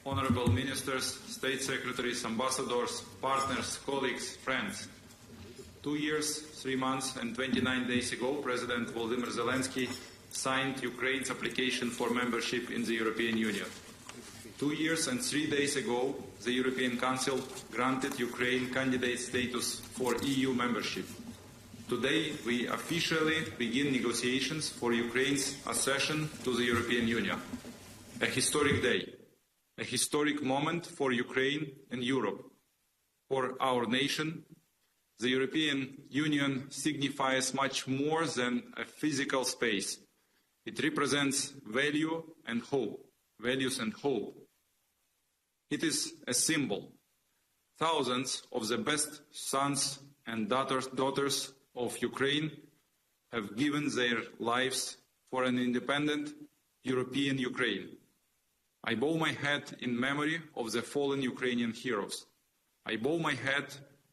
honorable ministers, state secretaries, ambassadors, partners, colleagues, friends. 2 years, 3 months and 29 days ago, President Volodymyr Zelensky signed Ukraine's application for membership in the European Union. 2 years and 3 days ago, the European Council granted Ukraine candidate status for EU membership. Today, we officially begin negotiations for Ukraine's accession to the European Union. A historic day, a historic moment for Ukraine and Europe. For our nation, the European Union signifies much more than a physical space. It represents value and hope, values and hope. It is a symbol. Thousands of the best sons and daughters of Ukraine have given their lives for an independent European Ukraine. I bow my head in memory of the fallen Ukrainian heroes. I bow my head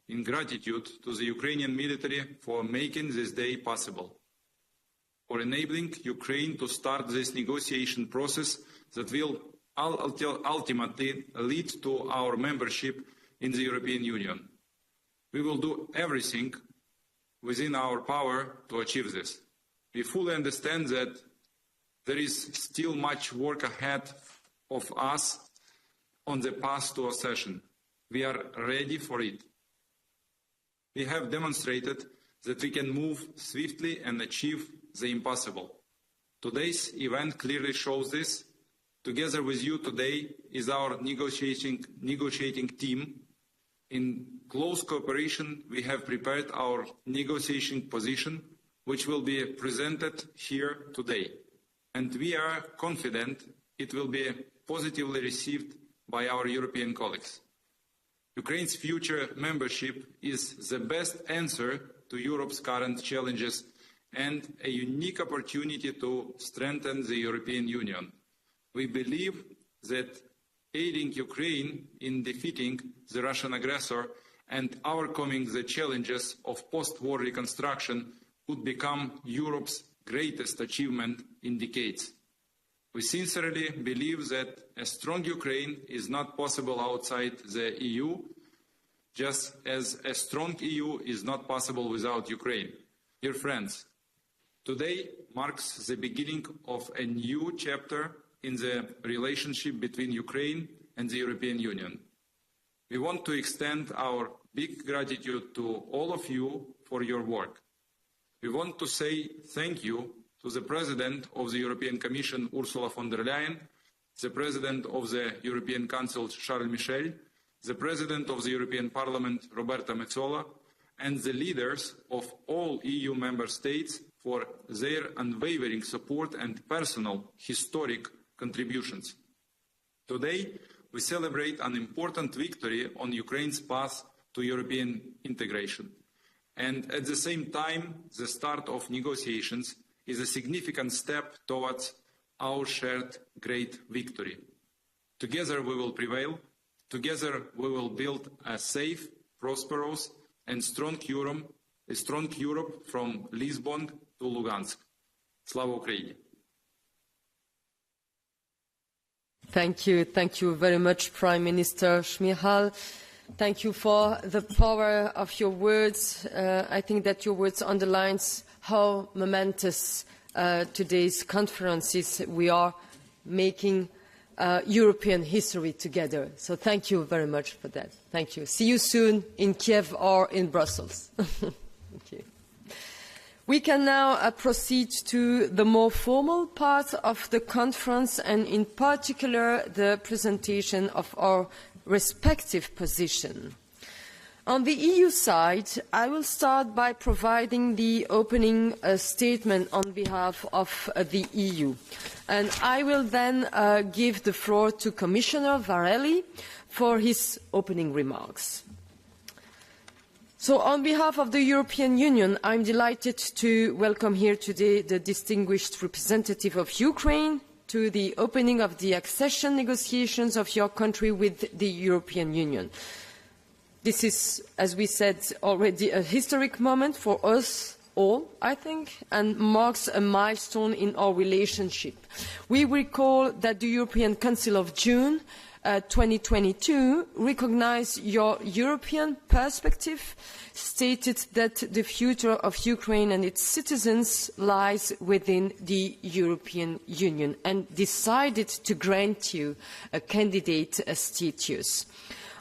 in gratitude to the Ukrainian military for making this day possible, for enabling Ukraine to start this negotiation process that will ultimately lead to our membership in the European Union. We will do everything within our power to achieve this. We fully understand that there is still much work ahead of us on the path to accession. We are ready for it. We have demonstrated that we can move swiftly and achieve the impossible. Today's event clearly shows this. Together with you today is our negotiating team. In close cooperation, we have prepared our negotiating position, which will be presented here today. And we are confident it will be positively received by our European colleagues. Ukraine's future membership is the best answer to Europe's current challenges and a unique opportunity to strengthen the European Union. We believe that aiding Ukraine in defeating the Russian aggressor and overcoming the challenges of post-war reconstruction could become Europe's greatest achievement in decades. We sincerely believe that a strong Ukraine is not possible outside the EU, just as a strong EU is not possible without Ukraine. Dear friends, today marks the beginning of a new chapter in the relationship between Ukraine and the European Union. We want to extend our big gratitude to all of you for your work. We want to say thank you to the President of the European Commission, Ursula von der Leyen, the President of the European Council, Charles Michel, the President of the European Parliament, Roberta Metsola, and the leaders of all EU member states for their unwavering support and personal historic contributions. Today, we celebrate an important victory on Ukraine's path to European integration. And at the same time, the start of negotiations is a significant step towards our shared great victory. Together we will prevail. Together we will build a safe, prosperous and strong Europe from Lisbon to Lugansk. Slava Ukraini! Thank you very much, Prime Minister Shmyhal. Thank you for the power of your words. I think that your words underlines how momentous today's conference is. We are making European history together. So thank you very much for that. Thank you. See you soon in Kiev or in Brussels. Thank you. We can now proceed to the more formal part of the conference, and in particular the presentation of our respective position. On the EU side, I will start by providing the opening statement on behalf of the EU. And I will then give the floor to Commissioner Varhelyi for his opening remarks. So on behalf of the European Union, I am delighted to welcome here today the distinguished representative of Ukraine to the opening of the accession negotiations of your country with the European Union. This is, as we said already, a historic moment for us all, I think, and marks a milestone in our relationship. We recall that the European Council of June 2022 recognized your European perspective, stated that the future of Ukraine and its citizens lies within the European Union, and decided to grant you a candidate status.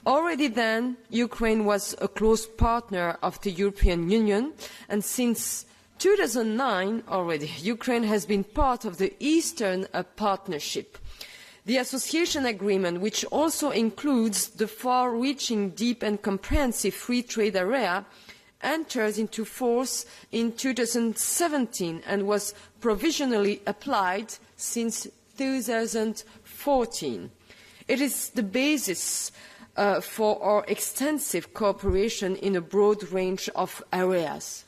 Already then, Ukraine was a close partner of the European Union, and since 2009 already, Ukraine has been part of the Eastern Partnership. The association agreement, which also includes the far-reaching, deep and comprehensive free trade area, entered into force in 2017 and was provisionally applied since 2014. It is the basis for our extensive cooperation in a broad range of areas.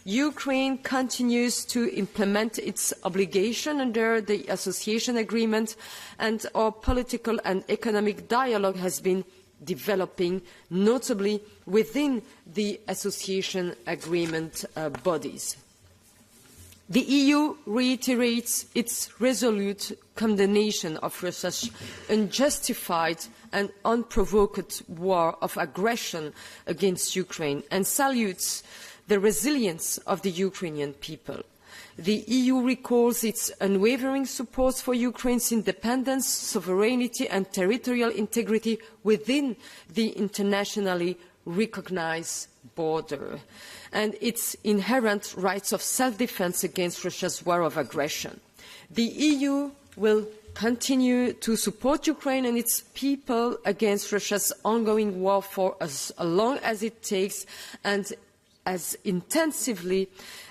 Ukraine continues to implement its obligation under the association agreement, and our political and economic dialogue has been developing, notably within the association agreement bodies. The EU reiterates its resolute condemnation of Russia's unjustified and unprovoked war of aggression against Ukraine and salutes the resilience of the Ukrainian people. The EU recalls its unwavering support for Ukraine's independence, sovereignty and territorial integrity within the internationally recognized border, and its inherent rights of self-defense against Russia's war of aggression. The EU will continue to support Ukraine and its people against Russia's ongoing war for as long as it takes and as intensively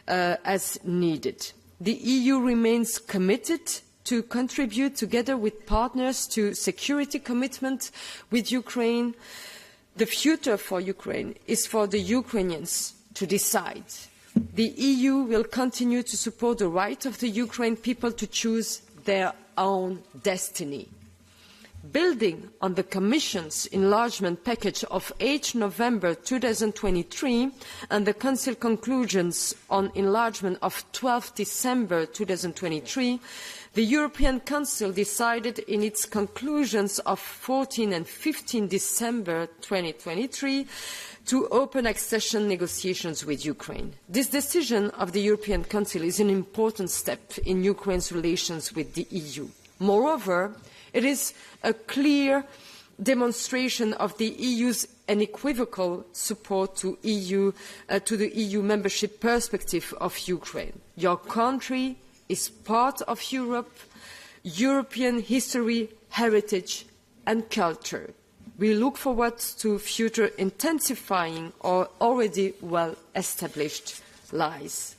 as needed. The EU remains committed to contribute together with partners to security commitment with Ukraine. The future for Ukraine is for the Ukrainians to decide. The EU will continue to support the right of the Ukrainian people to choose their own destiny. Building on the Commission's enlargement package of 8 November 2023 and the Council conclusions on enlargement of 12 December 2023, the European Council decided in its conclusions of 14 and 15 December 2023 to open accession negotiations with Ukraine. This decision of the European Council is an important step in Ukraine's relations with the EU. Moreover, it is a clear demonstration of the EU's unequivocal support to the EU membership perspective of Ukraine. Your country is part of Europe, European history, heritage and culture. We look forward to future intensifying our already well-established lies.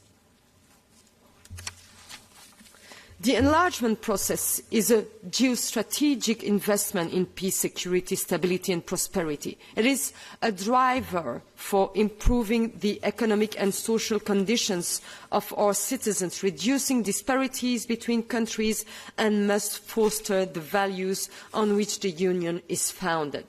The enlargement process is a geostrategic investment in peace, security, stability and prosperity. It is a driver for improving the economic and social conditions of our citizens, reducing disparities between countries, and must foster the values on which the Union is founded.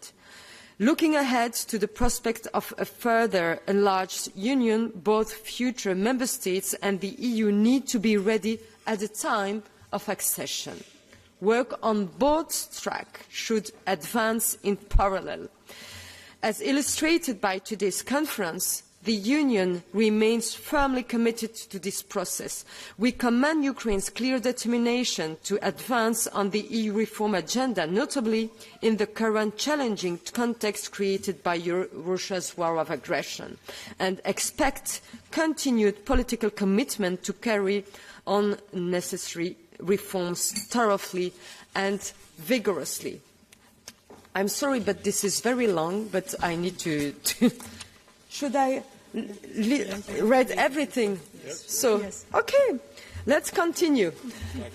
Looking ahead to the prospect of a further enlarged Union, both future Member States and the EU need to be ready at the time of accession. Work on both tracks should advance in parallel. As illustrated by today's conference, the Union remains firmly committed to this process. We commend Ukraine's clear determination to advance on the EU reform agenda, notably in the current challenging context created by Russia's war of aggression, and expect continued political commitment to carry on necessary reforms thoroughly and vigorously. I'm sorry, but this is very long, but I need to should I read everything? Yes. So, okay, let's continue.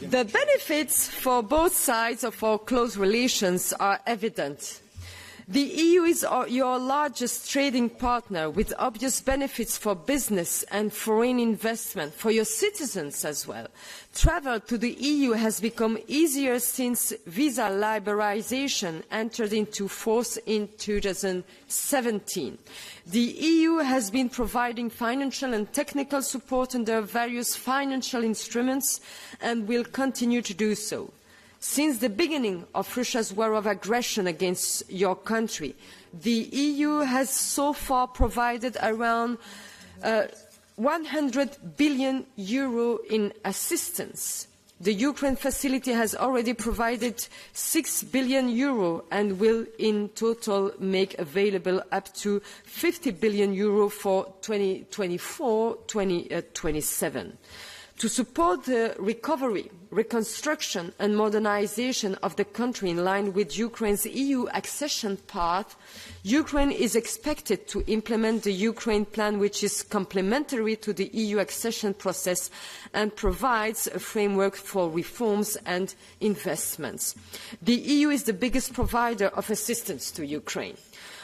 The benefits for both sides of our close relations are evident. The EU is your largest trading partner, with obvious benefits for business and foreign investment, for your citizens as well. Travel to the EU has become easier since visa liberalisation entered into force in 2017. The EU has been providing financial and technical support under various financial instruments and will continue to do so. Since the beginning of Russia's war of aggression against your country, the EU has so far provided around 100 billion euro in assistance. The Ukraine facility has already provided 6 billion euro and will in total make available up to 50 billion euro for 2024-2027. To support the recovery, reconstruction and modernisation of the country in line with Ukraine's EU accession path, Ukraine is expected to implement the Ukraine plan, which is complementary to the EU accession process and provides a framework for reforms and investments. The EU is the biggest provider of assistance to Ukraine.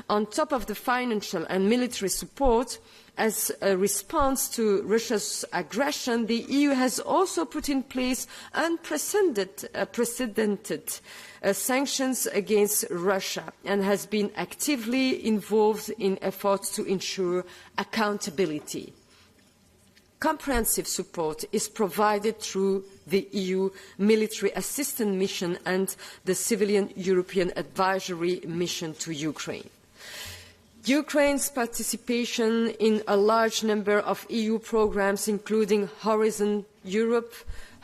On top of the financial and military support, as a response to Russia's aggression, the EU has also put in place unprecedented sanctions against Russia and has been actively involved in efforts to ensure accountability. Comprehensive support is provided through the EU military assistance mission and the civilian European advisory mission to Ukraine. Ukraine's participation in a large number of EU programmes, including Horizon Europe,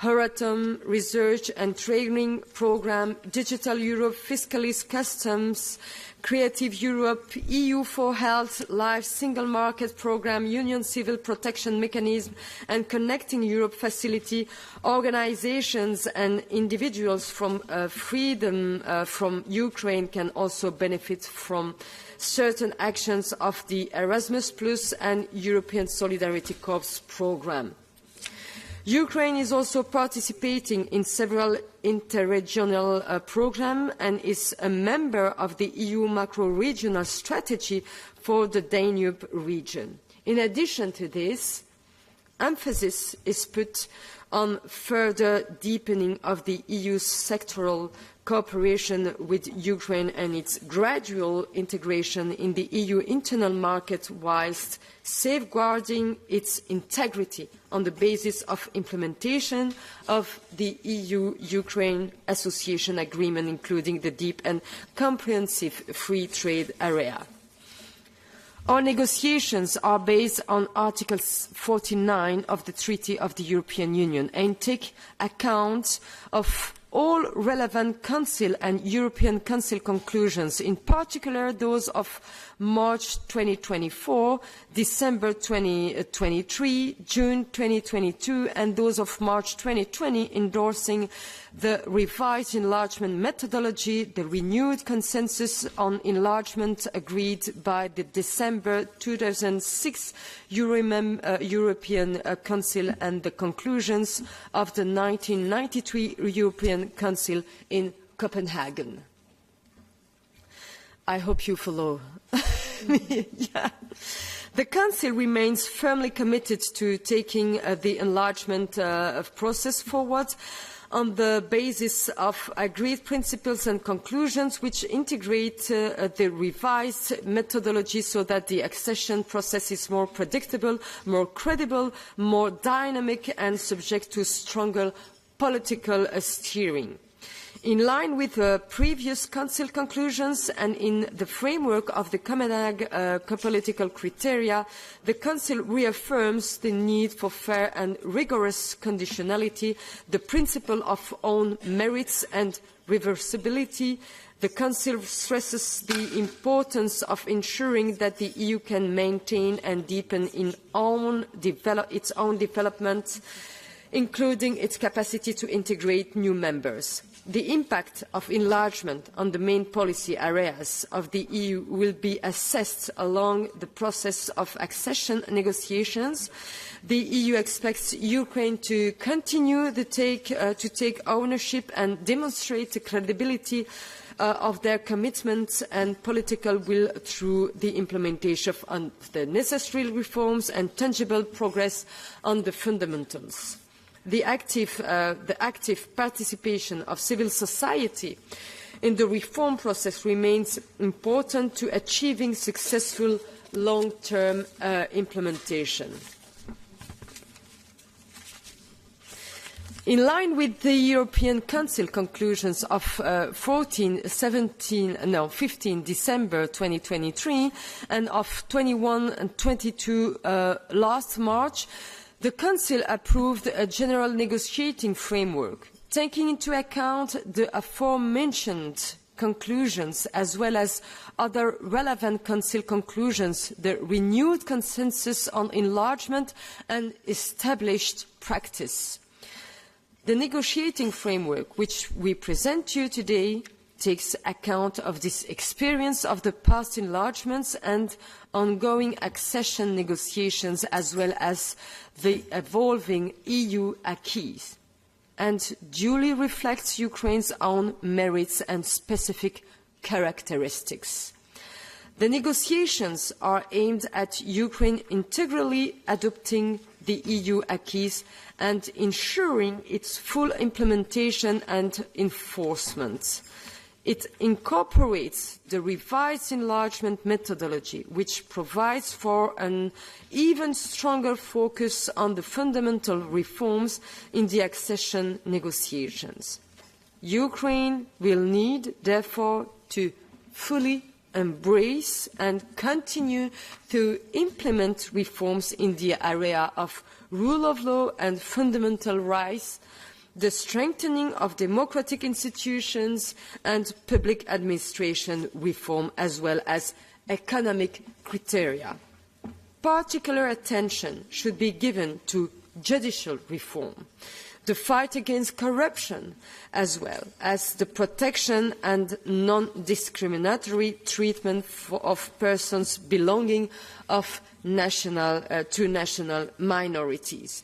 Euratom Research and Training Programme, Digital Europe, Fiscalist Customs, Creative Europe, EU for Health, Life Single Market Programme, Union Civil Protection Mechanism and Connecting Europe Facility, organisations and individuals from freedom from Ukraine can also benefit from certain actions of the Erasmus Plus and European Solidarity Corps programme. Ukraine is also participating in several interregional programmes and is a member of the EU macro-regional strategy for the Danube region. In addition to this, emphasis is put on further deepening of the EU's sectoral cooperation with Ukraine and its gradual integration in the EU internal market whilst safeguarding its integrity on the basis of implementation of the EU-Ukraine Association Agreement, including the deep and comprehensive free trade area. Our negotiations are based on Article 49 of the Treaty of the European Union and take account of all relevant Council and European Council conclusions, in particular those of March 2024, December 2023, June 2022, and those of March 2020, endorsing the revised enlargement methodology, the renewed consensus on enlargement agreed by the December 2006 European Council, and the conclusions of the 1993 European Council in Copenhagen. I hope you follow. Yeah. The Council remains firmly committed to taking the enlargement process forward on the basis of agreed principles and conclusions which integrate the revised methodology so that the accession process is more predictable, more credible, more dynamic and subject to stronger political steering. In line with previous Council conclusions and in the framework of the Copenhagen political criteria, the Council reaffirms the need for fair and rigorous conditionality, the principle of own merits and reversibility. The Council stresses the importance of ensuring that the EU can maintain and deepen its own development, including its capacity to integrate new members. The impact of enlargement on the main policy areas of the EU will be assessed along the process of accession negotiations. The EU expects Ukraine to continue to take ownership and demonstrate the credibility of their commitments and political will through the implementation of the necessary reforms and tangible progress on the fundamentals. The active participation of civil society in the reform process remains important to achieving successful long-term implementation. In line with the European Council conclusions of 15 December 2023 and of 21 and 22 last March, the Council approved a general negotiating framework, taking into account the aforementioned conclusions as well as other relevant Council conclusions, the renewed consensus on enlargement and established practice. The negotiating framework which we present to you today takes account of this experience of the past enlargements and ongoing accession negotiations as well as the evolving EU acquis, and duly reflects Ukraine's own merits and specific characteristics. The negotiations are aimed at Ukraine integrally adopting the EU acquis and ensuring its full implementation and enforcement. It incorporates the revised enlargement methodology, which provides for an even stronger focus on the fundamental reforms in the accession negotiations. Ukraine will need, therefore, to fully embrace and continue to implement reforms in the area of rule of law and fundamental rights, the strengthening of democratic institutions and public administration reform, as well as economic criteria. Particular attention should be given to judicial reform, the fight against corruption, as well as the protection and non-discriminatory treatment of persons belonging to national minorities.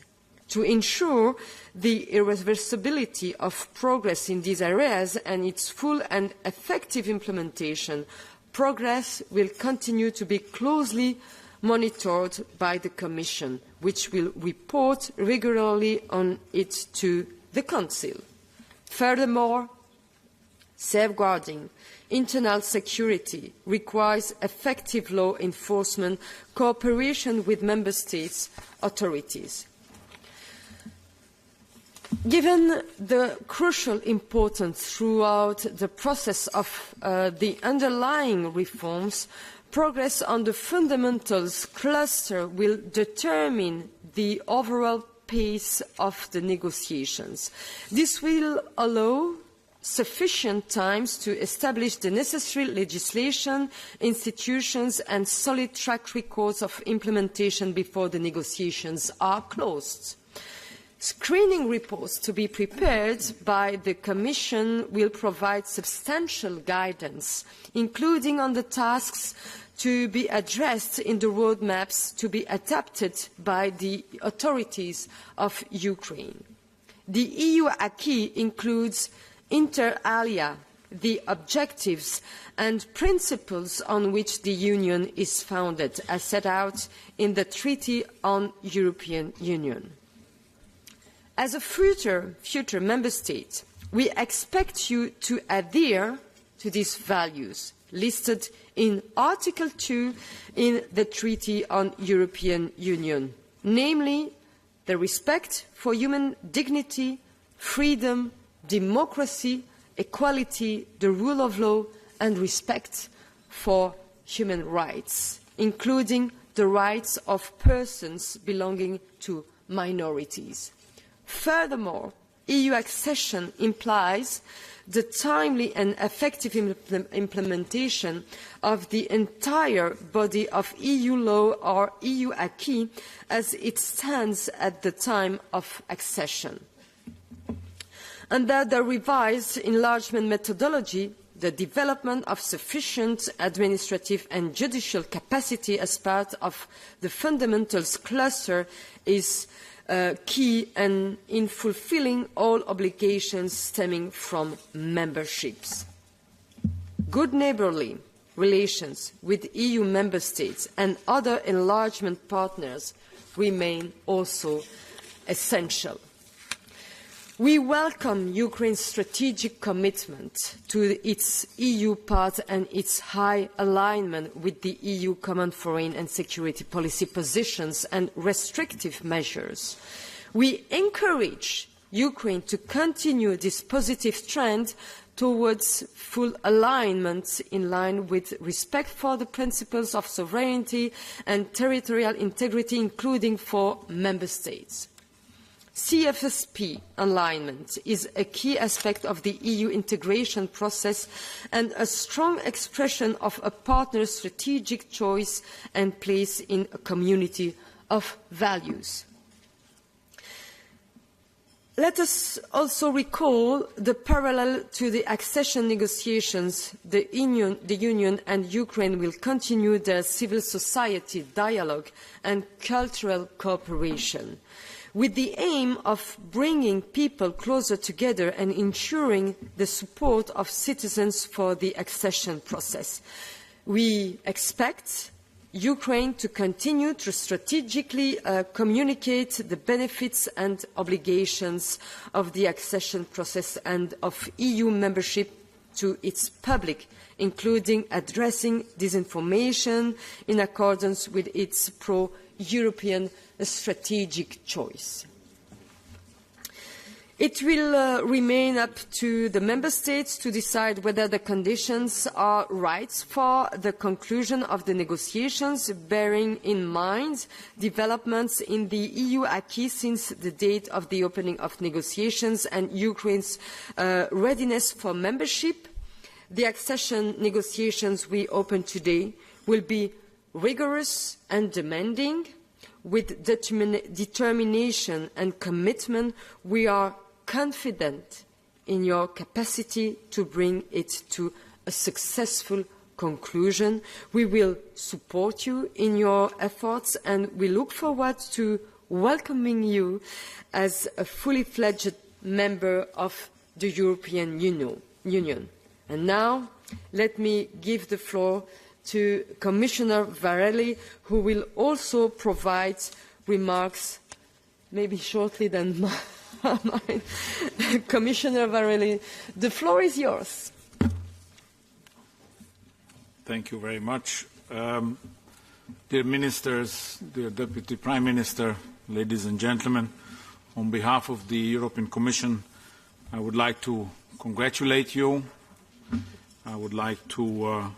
To ensure the irreversibility of progress in these areas and its full and effective implementation, progress will continue to be closely monitored by the Commission, which will report regularly on it to the Council. Furthermore, safeguarding internal security requires effective law enforcement cooperation with Member States' authorities. Given the crucial importance throughout the process of the underlying reforms, progress on the fundamentals cluster will determine the overall pace of the negotiations. This will allow sufficient time to establish the necessary legislation, institutions and solid track records of implementation before the negotiations are closed. Screening reports to be prepared by the Commission will provide substantial guidance, including on the tasks to be addressed in the roadmaps to be adopted by the authorities of Ukraine. The EU acquis includes inter alia the objectives and principles on which the Union is founded, as set out in the Treaty on European Union. As a future Member State, we expect you to adhere to these values listed in Article 2 in the Treaty on European Union, namely the respect for human dignity, freedom, democracy, equality, the rule of law and respect for human rights, including the rights of persons belonging to minorities. Furthermore, EU accession implies the timely and effective implementation of the entire body of EU law or EU acquis as it stands at the time of accession. Under the revised enlargement methodology, the development of sufficient administrative and judicial capacity as part of the fundamentals cluster is key and in fulfilling all obligations stemming from memberships. Good neighbourly relations with EU member states and other enlargement partners remain also essential. We welcome Ukraine's strategic commitment to its EU part and its high alignment with the EU common foreign and security policy positions and restrictive measures. We encourage Ukraine to continue this positive trend towards full alignment in line with respect for the principles of sovereignty and territorial integrity, including for Member States. CFSP alignment is a key aspect of the EU integration process and a strong expression of a partner's strategic choice and place in a community of values. Let us also recall the parallel to the accession negotiations. The Union and Ukraine will continue their civil society dialogue and cultural cooperation, with the aim of bringing people closer together and ensuring the support of citizens for the accession process. We expect Ukraine to continue to strategically communicate the benefits and obligations of the accession process and of EU membership to its public, including addressing disinformation in accordance with its pro-European strategic choice. It will remain up to the Member States to decide whether the conditions are right for the conclusion of the negotiations, bearing in mind developments in the EU acquis since the date of the opening of negotiations and Ukraine's readiness for membership. The accession negotiations we open today will be rigorous and demanding. With determination and commitment, we are confident in your capacity to bring it to a successful conclusion. We will support you in your efforts and we look forward to welcoming you as a fully fledged member of the European Union. And now, let me give the floor to Commissioner Varhelyi, who will also provide remarks, maybe shortly than mine. Commissioner Varhelyi, the floor is yours. Thank you very much. Dear Ministers, dear Deputy Prime Minister, ladies and gentlemen, on behalf of the European Commission, I would like to congratulate you. I would like to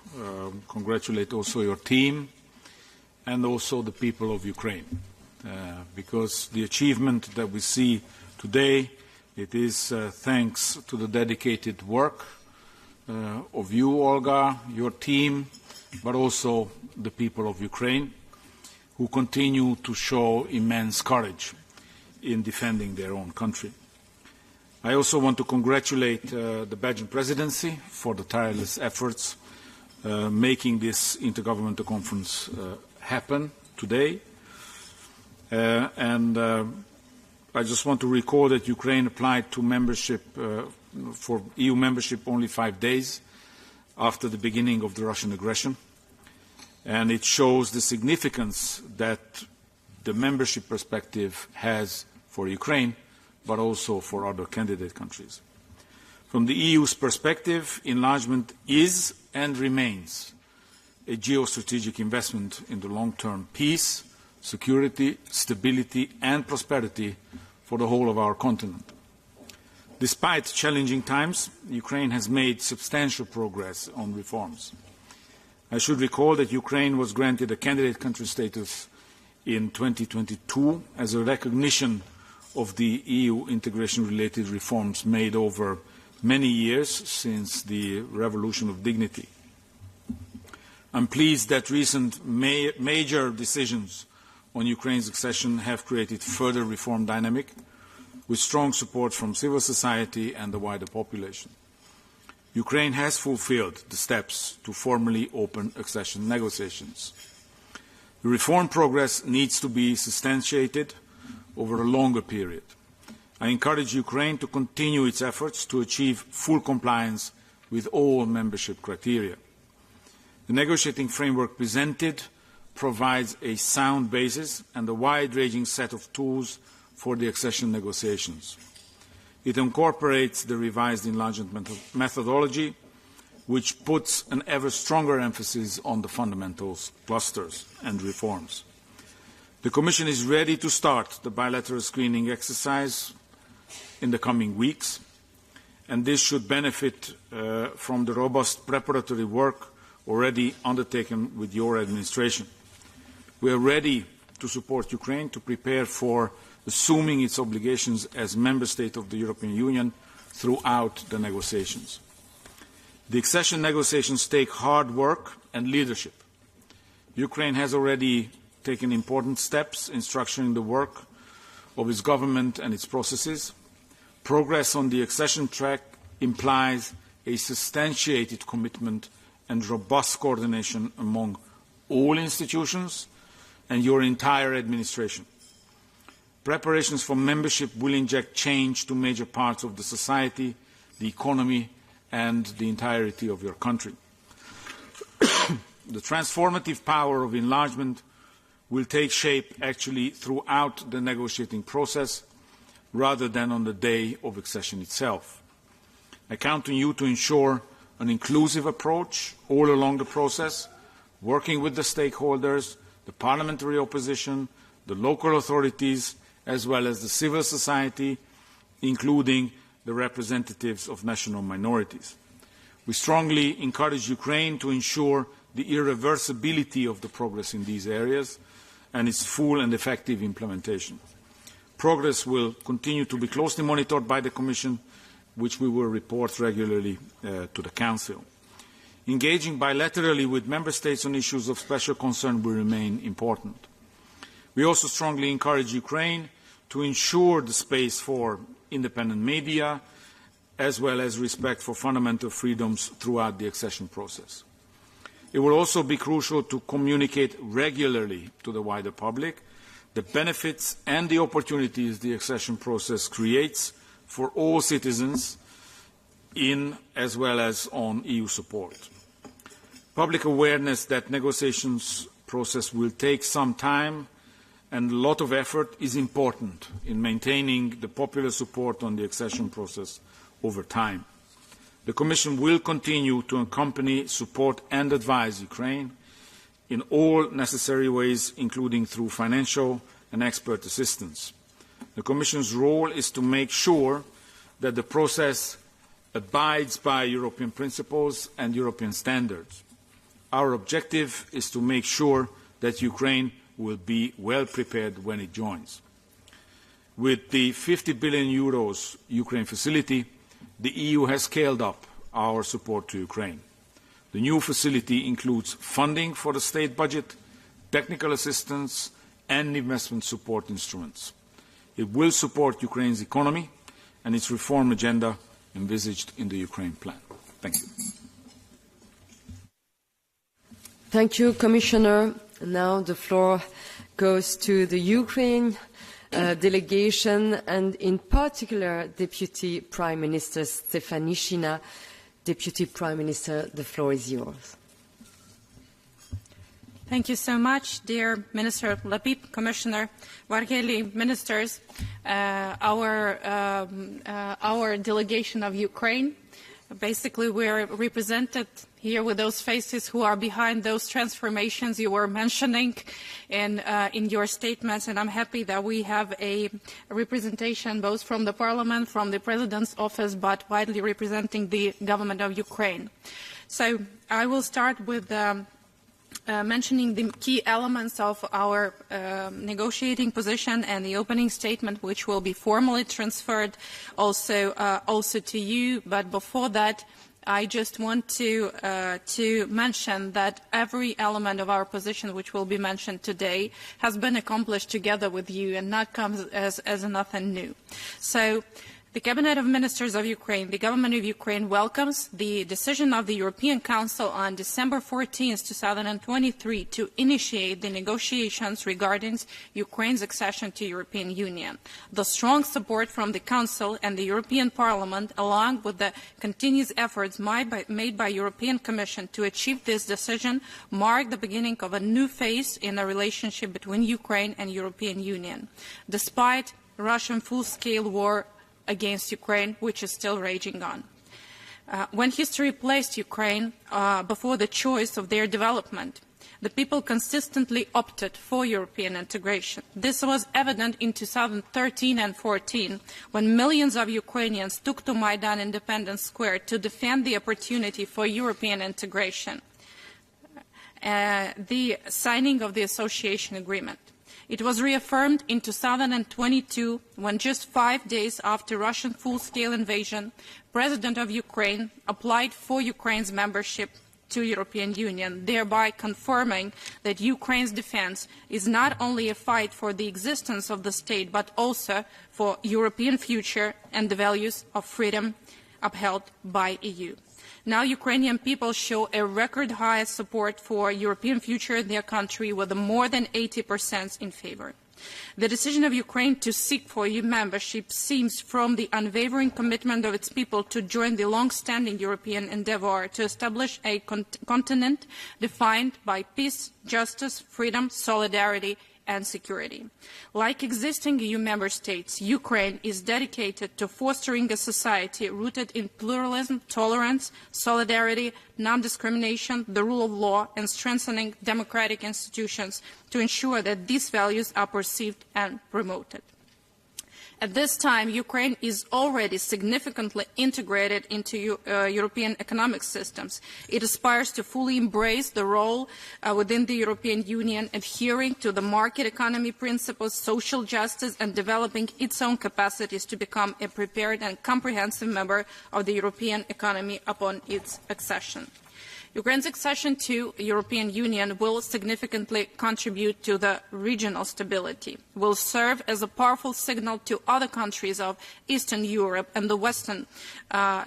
congratulate also your team and also the people of Ukraine, because the achievement that we see today, it is thanks to the dedicated work of you, Olga, your team, but also the people of Ukraine, who continue to show immense courage in defending their own country. I also want to congratulate the Belgian presidency for the tireless efforts making this intergovernmental conference happen today. I just want to recall that Ukraine applied to membership for EU membership only 5 days after the beginning of the Russian aggression. And it shows the significance that the membership perspective has for Ukraine, but also for other candidate countries. From the EU's perspective, enlargement is and remains a geostrategic investment in the long-term peace, security, stability and prosperity for the whole of our continent. Despite challenging times, Ukraine has made substantial progress on reforms. I should recall that Ukraine was granted a candidate country status in 2022 as a recognition of the EU integration-related reforms made over many years since the Revolution of Dignity. I'm pleased that recent major decisions on Ukraine's accession have created further reform dynamic, with strong support from civil society and the wider population. Ukraine has fulfilled the steps to formally open accession negotiations. The reform progress needs to be substantiated over a longer period. I encourage Ukraine to continue its efforts to achieve full compliance with all membership criteria. The negotiating framework presented provides a sound basis and a wide-ranging set of tools for the accession negotiations. It incorporates the revised enlargement methodology, which puts an ever stronger emphasis on the fundamentals, clusters and reforms. The Commission is ready to start the bilateral screening exercise in the coming weeks, and this should benefit from the robust preparatory work already undertaken with your administration. We are ready to support Ukraine to prepare for assuming its obligations as member state of the European Union throughout the negotiations. The accession negotiations take hard work and leadership. Ukraine has already taken important steps in structuring the work of its government and its processes. Progress on the accession track implies a substantiated commitment and robust coordination among all institutions and your entire administration. Preparations for membership will inject change to major parts of the society, the economy, and the entirety of your country. The transformative power of enlargement will take shape actually throughout the negotiating process rather than on the day of accession itself. I count on you to ensure an inclusive approach all along the process, working with the stakeholders, the parliamentary opposition, the local authorities, as well as the civil society, including the representatives of national minorities. We strongly encourage Ukraine to ensure the irreversibility of the progress in these areas and its full and effective implementation. Progress will continue to be closely monitored by the Commission, which we will report regularly to the Council. Engaging bilaterally with Member States on issues of special concern will remain important. We also strongly encourage Ukraine to ensure the space for independent media, as well as respect for fundamental freedoms throughout the accession process. It will also be crucial to communicate regularly to the wider public the benefits and the opportunities the accession process creates for all citizens in as well as on EU support. Public awareness that negotiations process will take some time and a lot of effort is important in maintaining the popular support on the accession process over time. The Commission will continue to accompany, support and advise Ukraine in all necessary ways, including through financial and expert assistance. The Commission's role is to make sure that the process abides by European principles and European standards. Our objective is to make sure that Ukraine will be well prepared when it joins. With the €50 billion Ukraine facility, the EU has scaled up our support to Ukraine. The new facility includes funding for the state budget, technical assistance and investment support instruments. It will support Ukraine's economy and its reform agenda envisaged in the Ukraine plan. Thank you. Thank you, Commissioner. Now the floor goes to the Ukraine delegation and in particular Deputy Prime Minister Stefanishina. Deputy Prime Minister, the floor is yours. Thank you so much, dear Minister Lapid, Commissioner, Vargheli, Ministers, our delegation of Ukraine. Basically, we are represented here with those faces who are behind those transformations you were mentioning in your statements, and I'm happy that we have a representation both from the Parliament, from the President's office, but widely representing the government of Ukraine. So I will start with mentioning the key elements of our negotiating position and the opening statement, which will be formally transferred also to you. But before that, I just want to mention that every element of our position, which will be mentioned today, has been accomplished together with you and not comes as nothing new. So, the Cabinet of Ministers of Ukraine, the Government of Ukraine welcomes the decision of the European Council on December 14, 2023 to initiate the negotiations regarding Ukraine's accession to the European Union. The strong support from the Council and the European Parliament, along with the continuous efforts made by the European Commission to achieve this decision, mark the beginning of a new phase in the relationship between Ukraine and the European Union. Despite Russian full-scale war against Ukraine, which is still raging on. When history placed Ukraine before the choice of their development, The people consistently opted for European integration. This was evident in 2013 and 14, when millions of Ukrainians took to Maidan Independence Square to defend the opportunity for European integration, the signing of the association agreement. It was reaffirmed in 2022, when just 5 days after Russian full-scale invasion, President of Ukraine applied for Ukraine's membership to the European Union, thereby confirming that Ukraine's defense is not only a fight for the existence of the state, but also for European future and the values of freedom upheld by the EU. Now Ukrainian people show a record high support for European future in their country, with more than 80% in favor. The decision of Ukraine to seek for EU membership stems from the unwavering commitment of its people to join the long-standing European endeavour to establish a continent defined by peace, justice, freedom, solidarity and security. Like existing EU member states, Ukraine is dedicated to fostering a society rooted in pluralism, tolerance, solidarity, non-discrimination, the rule of law, and strengthening democratic institutions to ensure that these values are perceived and promoted. At this time, Ukraine is already significantly integrated into European economic systems. It aspires to fully embrace the role within the European Union, adhering to the market economy principles, social justice, and developing its own capacities to become a prepared and comprehensive member of the European economy upon its accession. Ukraine's accession to the European Union will significantly contribute to the regional stability, will serve as a powerful signal to other countries of Eastern Europe and the Western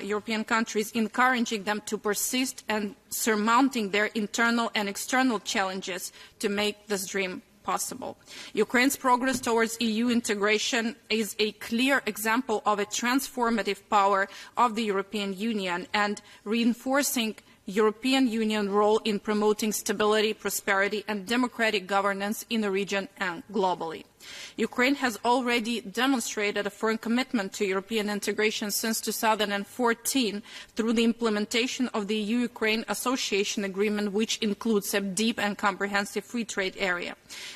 European countries, encouraging them to persist and surmounting their internal and external challenges to make this dream possible. Ukraine's progress towards EU integration is a clear example of a transformative power of the European Union and reinforcing European Union role in promoting stability, prosperity and democratic governance in the region and globally. Ukraine has already demonstrated a firm commitment to European integration since 2014 through the implementation of the EU-Ukraine Association Agreement, which includes a deep and comprehensive free trade area.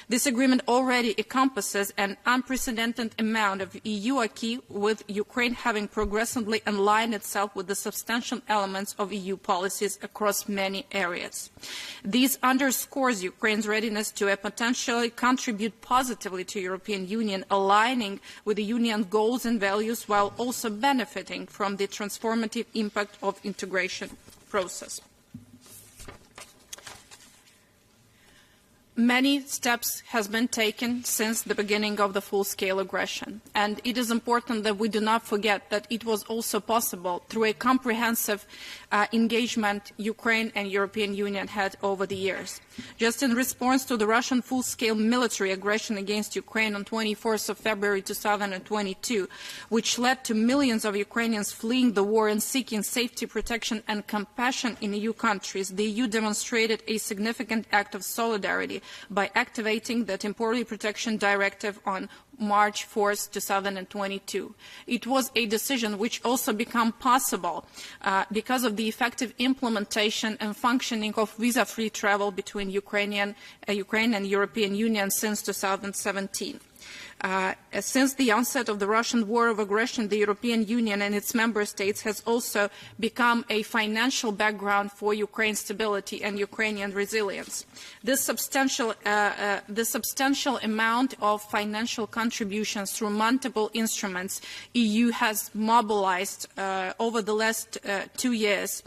This agreement already encompasses an unprecedented amount of EU acquis, with Ukraine having progressively aligned itself with the substantial elements of EU policies across many areas. This underscores Ukraine's readiness to potentially contribute positively to the European Union, aligning with the Union goals and values while also benefiting from the transformative impact of the integration process. Many steps have been taken since the beginning of the full-scale aggression, and it is important that we do not forget that it was also possible through a comprehensive engagement Ukraine and European Union had over the years. Just in response to the Russian full-scale military aggression against Ukraine on 24th of February 2022, which led to millions of Ukrainians fleeing the war and seeking safety, protection and compassion in EU countries, the EU demonstrated a significant act of solidarity by activating the Temporary Protection Directive on March 4, 2022. It was a decision which also became possible because of the effective implementation and functioning of visa-free travel between Ukraine and European Union since 2017. Since the onset of the Russian war of aggression, the European Union and its member states has also become a financial background for Ukraine's stability and Ukrainian resilience. This substantial amount of financial contributions through multiple instruments EU has mobilized over the last 2 years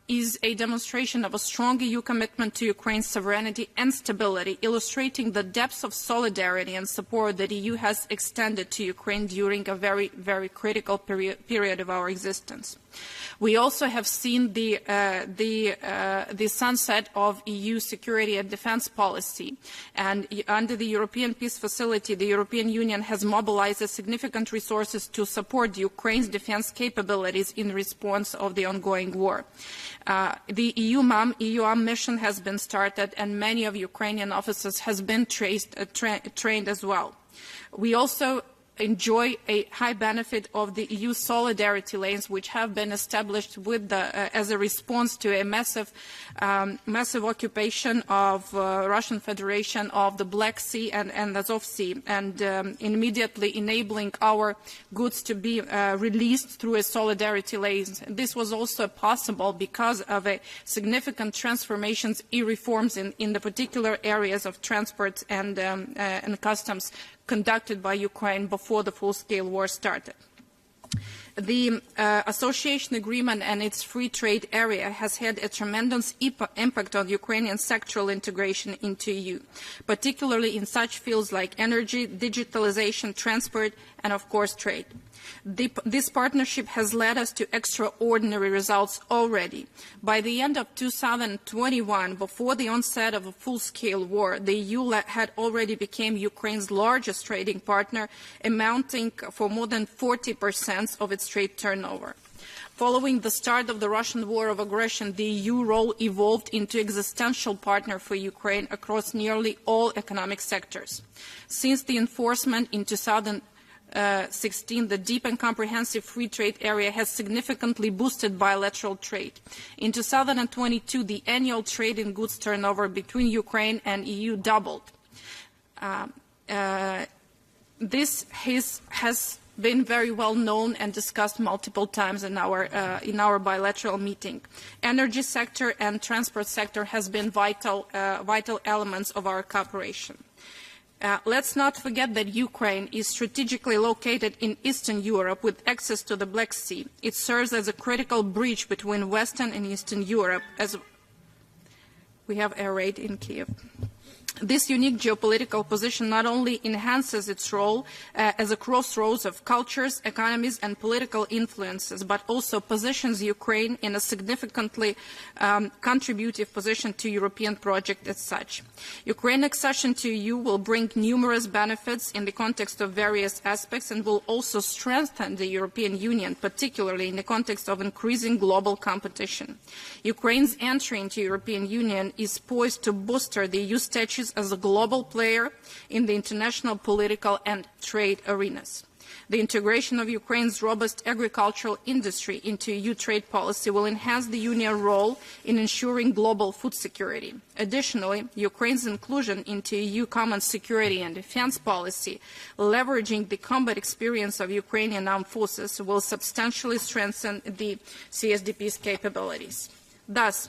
is a demonstration of a strong EU commitment to Ukraine's sovereignty and stability, illustrating the depths of solidarity and support that the EU has extended to Ukraine during a very, very critical period of our existence. We also have seen the sunset of EU security and defence policy, and under the European Peace Facility, the European Union has mobilized significant resources to support Ukraine's defence capabilities in response of the ongoing war. The EU-MAM mission has been started, and many of Ukrainian officers have been trained as well. We also enjoy a high benefit of the EU solidarity lanes, which have been established with as a response to a massive occupation of Russian Federation of the Black Sea and Azov Sea, and immediately enabling our goods to be released through a solidarity lanes. This was also possible because of a significant transformations in reforms in the particular areas of transport and customs conducted by Ukraine before the full-scale war started. The association agreement and its free trade area has had a tremendous impact on Ukrainian sectoral integration into EU, particularly in such fields like energy, digitalization, transport, and of course trade. This partnership has led us to extraordinary results already. By the end of 2021, before the onset of a full-scale war, the EU had already become Ukraine's largest trading partner, amounting for more than 40% of its trade turnover. Following the start of the Russian war of aggression, the EU role evolved into existential partner for Ukraine across nearly all economic sectors. Since the enforcement in 2016, the deep and comprehensive free trade area has significantly boosted bilateral trade. In 2022, the annual trade in goods turnover between Ukraine and EU doubled. This has been very well known and discussed multiple times in our bilateral meeting. Energy sector and transport sector has been vital elements of our cooperation. Let's not forget that Ukraine is strategically located in Eastern Europe with access to the Black Sea. It serves as a critical bridge between Western and Eastern Europe, as we have air raid in Kiev. This unique geopolitical position not only enhances its role as a crossroads of cultures, economies, and political influences, but also positions Ukraine in a significantly contributive position to European project as such. Ukraine's accession to EU will bring numerous benefits in the context of various aspects and will also strengthen the European Union, particularly in the context of increasing global competition. Ukraine's entry into the European Union is poised to bolster the EU status as a global player in the international political and trade arenas. The integration of Ukraine's robust agricultural industry into EU trade policy will enhance the Union's role in ensuring global food security. Additionally, Ukraine's inclusion into EU common security and defense policy, leveraging the combat experience of Ukrainian armed forces, will substantially strengthen the CSDP's capabilities. Thus,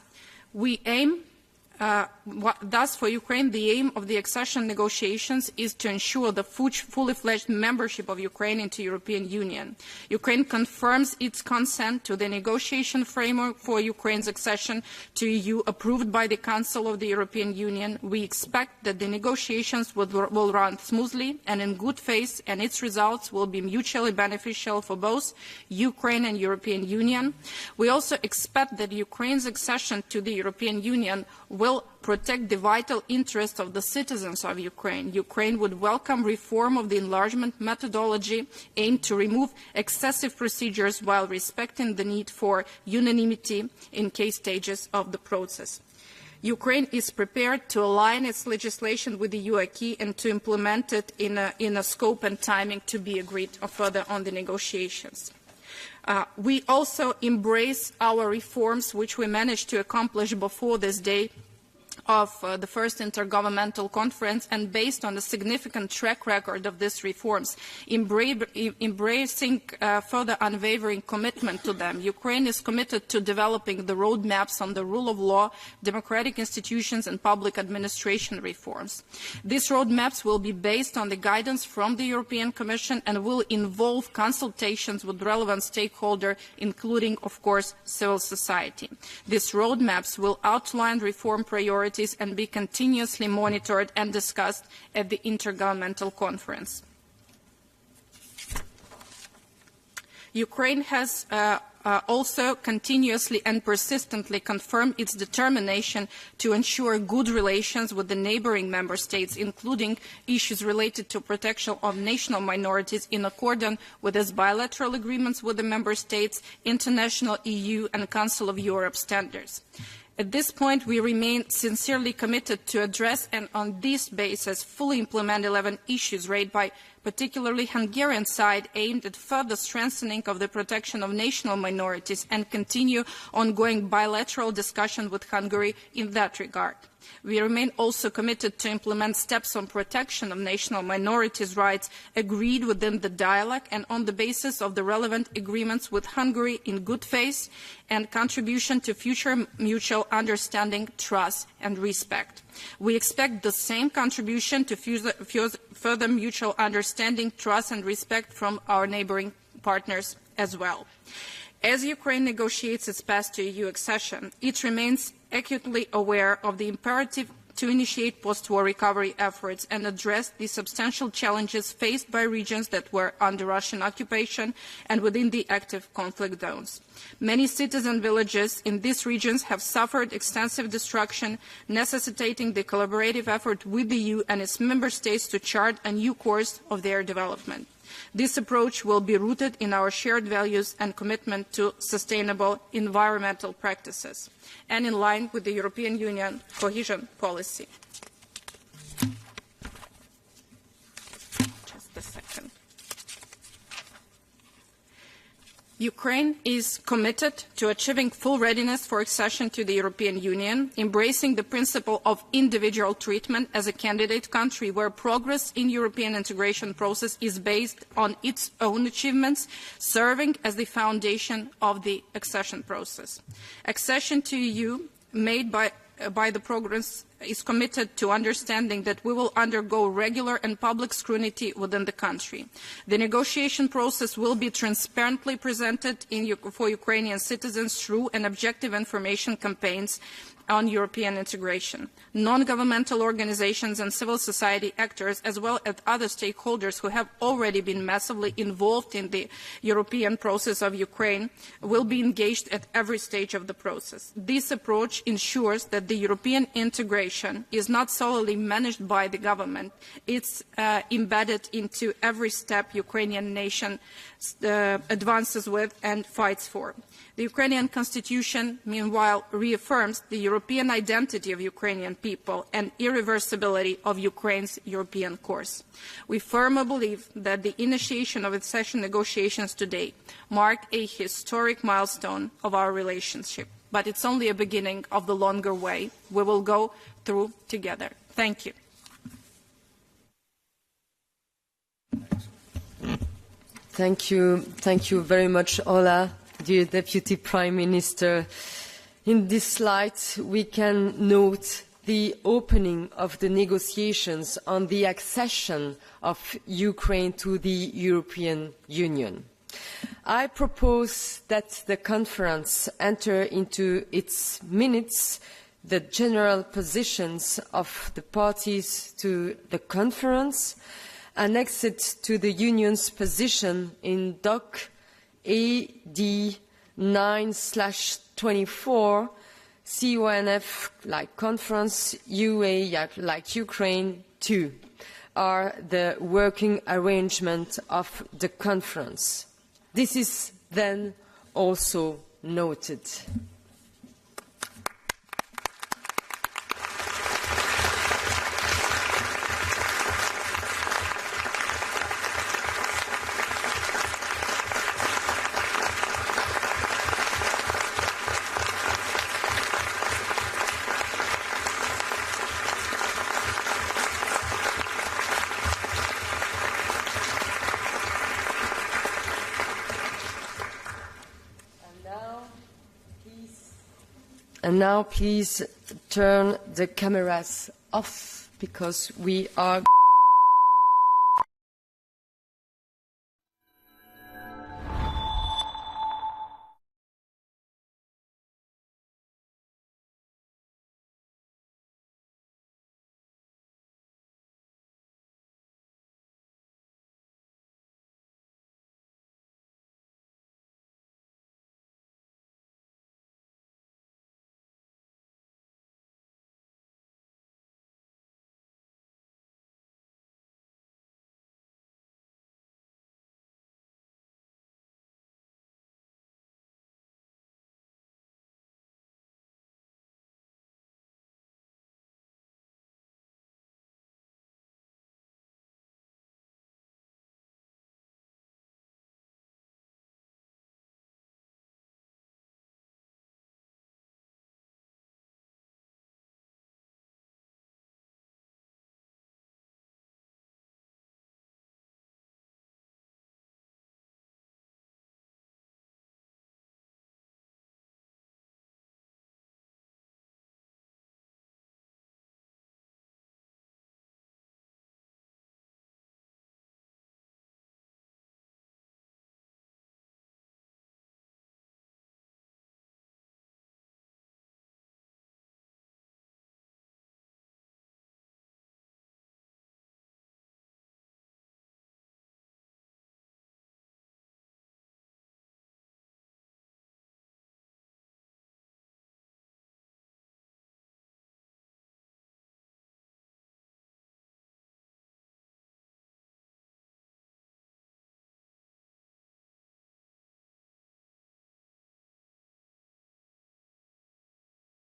for Ukraine, the aim of the accession negotiations is to ensure the fully fledged membership of Ukraine into the European Union. Ukraine confirms its consent to the negotiation framework for Ukraine's accession to EU approved by the Council of the European Union. We expect that the negotiations will run smoothly and in good faith, and its results will be mutually beneficial for both Ukraine and European Union. We also expect that Ukraine's accession to the European Union will protect the vital interests of the citizens of Ukraine. Ukraine would welcome reform of the enlargement methodology aimed to remove excessive procedures while respecting the need for unanimity in key stages of the process. Ukraine is prepared to align its legislation with the EU acquis and to implement it in a scope and timing to be agreed further on the negotiations. We also embrace our reforms, which we managed to accomplish before this day of the first intergovernmental conference, and based on the significant track record of these reforms, embracing further unwavering commitment to them. Ukraine is committed to developing the roadmaps on the rule of law, democratic institutions and public administration reforms. These roadmaps will be based on the guidance from the European Commission and will involve consultations with relevant stakeholders, including, of course, civil society. These roadmaps will outline reform priorities and be continuously monitored and discussed at the Intergovernmental Conference. Ukraine has also continuously and persistently confirmed its determination to ensure good relations with the neighbouring member states, including issues related to protection of national minorities in accordance with its bilateral agreements with the member states, international EU and Council of Europe standards. At this point, we remain sincerely committed to address and on this basis fully implement 11 issues raised by particularly Hungarian side aimed at further strengthening of the protection of national minorities and continue ongoing bilateral discussion with Hungary in that regard. We remain also committed to implement steps on protection of national minorities' rights agreed within the dialogue and on the basis of the relevant agreements with Hungary in good faith and contribution to future mutual understanding, trust and respect. We expect the same contribution to further mutual understanding, trust and respect from our neighbouring partners as well. As Ukraine negotiates its path to EU accession, it remains acutely aware of the imperative to initiate post-war recovery efforts and address the substantial challenges faced by regions that were under Russian occupation and within the active conflict zones. Many cities and villages in these regions have suffered extensive destruction, necessitating the collaborative effort with the EU and its member states to chart a new course of their development. This approach will be rooted in our shared values and commitment to sustainable environmental practices and in line with the European Union cohesion policy. Just a second. Ukraine is committed to achieving full readiness for accession to the European Union, embracing the principle of individual treatment as a candidate country where progress in European integration process is based on its own achievements, serving as the foundation of the accession process. Accession to EU made by the progress is committed to understanding that we will undergo regular and public scrutiny within the country. The negotiation process will be transparently presented for Ukrainian citizens through an objective information campaigns on European integration. Non-governmental organizations and civil society actors, as well as other stakeholders who have already been massively involved in the European process of Ukraine, will be engaged at every stage of the process. This approach ensures that the European integration is not solely managed by the government. It's embedded into every step Ukrainian nation advances with and fights for. The Ukrainian constitution, meanwhile, reaffirms the European identity of Ukrainian people and irreversibility of Ukraine's European course. We firmly believe that the initiation of accession negotiations today mark a historic milestone of our relationship, but it's only a beginning of the longer way we will go through together. Thank you. Thank you very much, Ola, dear Deputy Prime Minister. In this slide, we can note the opening of the negotiations on the accession of Ukraine to the European Union. I propose that the conference enter into its minutes the general positions of the parties to the conference, annexed to the Union's position in Doc AD 9/24, CONF like conference, UA like Ukraine 2 are the working arrangement of the conference. This is then also noted. And now please turn the cameras off because we are